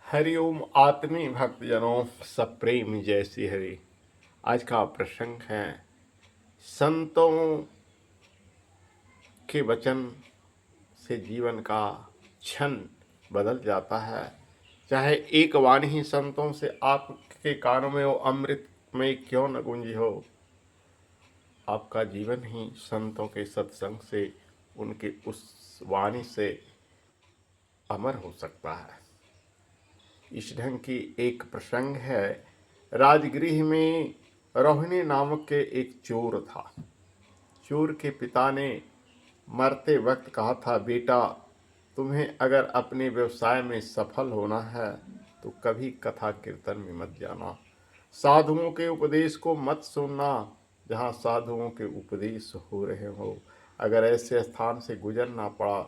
हरिओम आत्मी भक्तजनों, सब प्रेम जय श्री हरि। आज का प्रसंग है संतों के वचन से जीवन का क्षण बदल जाता है। चाहे एक वाणी ही संतों से आपके कानों में हो, अमृत में क्यों न गूंजी हो, आपका जीवन ही संतों के सत्संग से, उनके उस वाणी से अमर हो सकता है। इस ढंग की एक प्रसंग है। राजगृह में रोहिणी नामक के एक चोर था। चोर के पिता ने मरते वक्त कहा था, बेटा तुम्हें अगर अपने व्यवसाय में सफल होना है तो कभी कथा कीर्तन में मत जाना, साधुओं के उपदेश को मत सुनना जहाँ साधुओं के उपदेश हो रहे हो। अगर ऐसे स्थान से गुजरना पड़ा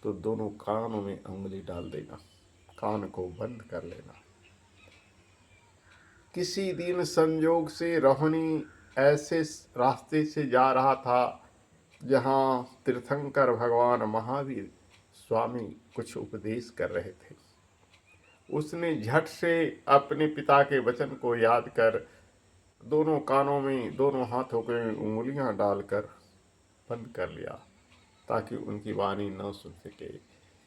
तो दोनों कानों में उंगली डाल देना, कान को बंद कर लेना। किसी दिन संयोग से रोहिणी ऐसे रास्ते से जा रहा था जहाँ तीर्थंकर भगवान महावीर स्वामी कुछ उपदेश कर रहे थे। उसने झट से अपने पिता के वचन को याद कर दोनों कानों में, दोनों हाथों में उंगलियां डालकर बंद कर लिया ताकि उनकी वाणी न सुन सके।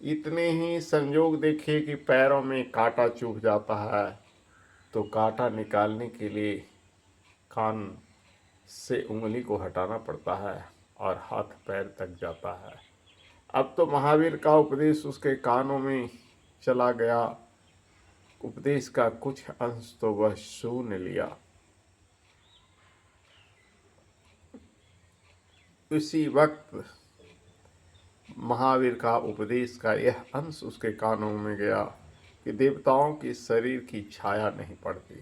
इतने ही संयोग देखे कि पैरों में कांटा चुभ जाता है, तो कांटा निकालने के लिए कान से उंगली को हटाना पड़ता है और हाथ पैर तक जाता है। अब तो महावीर का उपदेश उसके कानों में चला गया। उपदेश का कुछ अंश तो वह सुन लिया। उसी वक्त महावीर का उपदेश का यह अंश उसके कानों में गया कि देवताओं की शरीर की छाया नहीं पड़ती।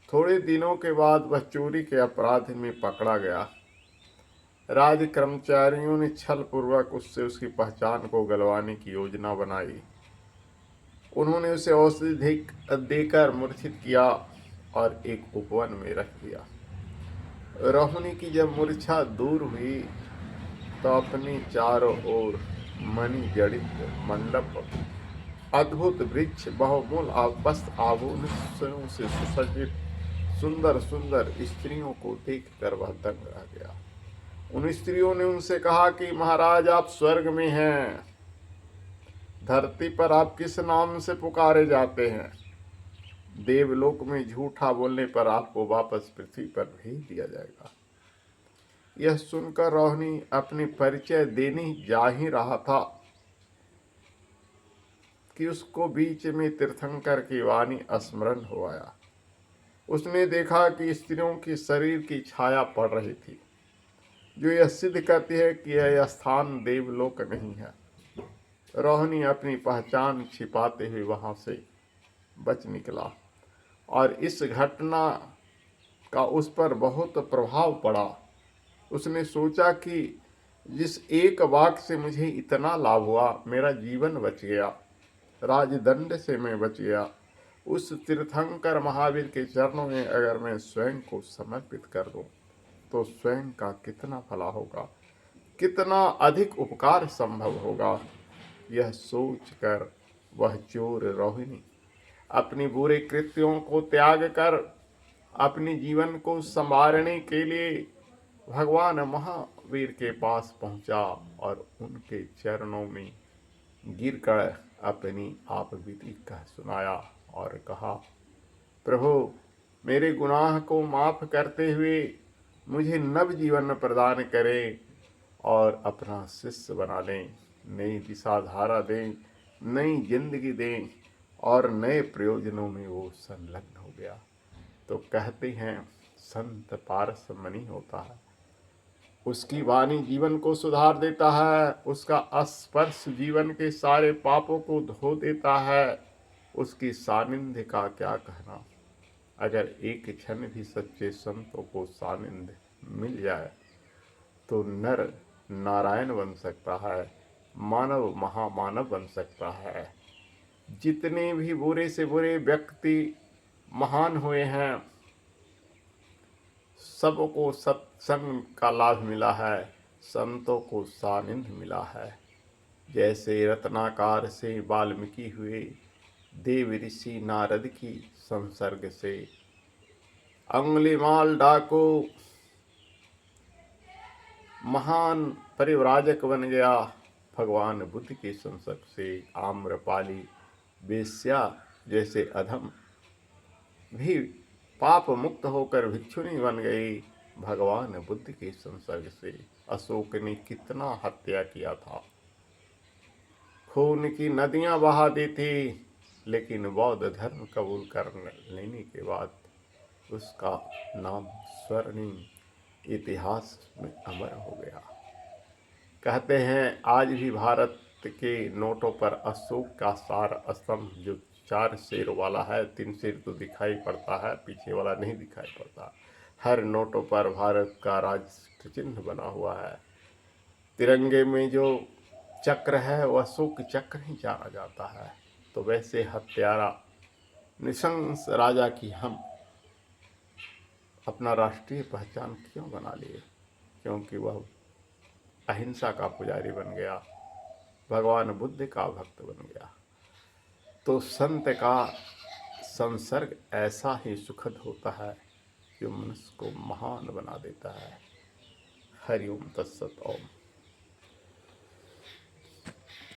थोड़े दिनों के बाद वह चोरी के अपराध में पकड़ा गया। राज कर्मचारियों ने छल पूर्वक उससे उसकी पहचान को गलवाने की योजना बनाई। उन्होंने उसे औषधि देकर मूर्छित किया और एक उपवन में रख दिया। रोहिणी की जब मूर्छा दूर हुई तो अपनी चारों ओर मणि जड़ित मंडप, अद्भुत वृक्ष, बहुमूल्य वस्त्र आभूषणों से सुसज्जित सुंदर सुंदर स्त्रियों को देखकर वह दंग रह गया। उन स्त्रियों ने उनसे कहा कि महाराज, आप स्वर्ग में हैं, धरती पर आप किस नाम से पुकारे जाते हैं? देवलोक में झूठा बोलने पर आपको वापस पृथ्वी पर भेज दिया जाएगा। यह सुनकर रोहिणी अपनी परिचय देने जा ही रहा था कि उसको बीच में तीर्थंकर की वाणी स्मरण हो आया। उसने देखा कि स्त्रियों की शरीर की छाया पड़ रही थी, जो यह सिद्ध करती है कि यह स्थान देवलोक नहीं है। रोहिणी अपनी पहचान छिपाते हुए वहां से बच निकला और इस घटना का उस पर बहुत प्रभाव पड़ा। उसने सोचा कि जिस एक वाक्य से मुझे इतना लाभ हुआ, मेरा जीवन बच गया, राजदंड से मैं बच गया, उस तीर्थंकर महावीर के चरणों में अगर मैं स्वयं को समर्पित कर दूं तो स्वयं का कितना भला होगा, कितना अधिक उपकार संभव होगा। यह सोचकर वह चोर रोहिणी अपनी बुरे कृत्यों को त्याग कर अपने जीवन को संवारने के लिए भगवान महावीर के पास पहुंचा और उनके चरणों में गिरकर अपनी आप बीती कह सुनाया और कहा, प्रभु, मेरे गुनाह को माफ करते हुए मुझे नव जीवन प्रदान करें और अपना शिष्य बना लें, नई दिशा धारा दें, नई जिंदगी दें और नए प्रयोजनों में वो संलग्न हो गया। तो कहते हैं, संत पारस मणि होता है, उसकी वाणी जीवन को सुधार देता है, उसका स्पर्श जीवन के सारे पापों को धो देता है। उसकी सानिध्य का क्या कहना। अगर एक क्षण भी सच्चे संतों को सानिध्य मिल जाए तो नर नारायण बन सकता है, मानव महामानव बन सकता है। जितने भी बुरे से बुरे व्यक्ति महान हुए हैं, सबको सत्संग का लाभ मिला है, संतों को सानिध्य मिला है। जैसे रत्नाकार से वाल्मीकि हुए, देव ऋषि नारद की संसर्ग से। अंगुलीमाल डाकू महान परिव्राजक बन गया भगवान बुद्ध के संसर्ग से। आम्रपाली वेश्या जैसे अधम भी पाप मुक्त होकर भिक्षुणी बन गई भगवान बुद्ध के संसर्ग से। अशोक ने कितना हत्या किया था, खून की नदियां बहा दी थी, लेकिन बौद्ध धर्म कबूल कर लेने के बाद उसका नाम स्वर्णिम इतिहास में अमर हो गया। कहते हैं आज भी भारत के नोटों पर अशोक का सार स्तंभ जो 4 शेर वाला है, 3 शेर तो दिखाई पड़ता है, पीछे वाला नहीं दिखाई पड़ता। हर नोटों पर भारत का राष्ट्र चिन्ह बना हुआ है। तिरंगे में जो चक्र है वह अशोक चक्र ही जाना जाता है। तो वैसे हत्यारा नृशंस राजा की हम अपना राष्ट्रीय पहचान क्यों बना लिए? क्योंकि वह अहिंसा का पुजारी बन गया, भगवान बुद्ध का भक्त बन गया। तो संत का संसर्ग ऐसा ही सुखद होता है जो मनुष्य को महान बना देता है। हरि ओम तत्सत ओम।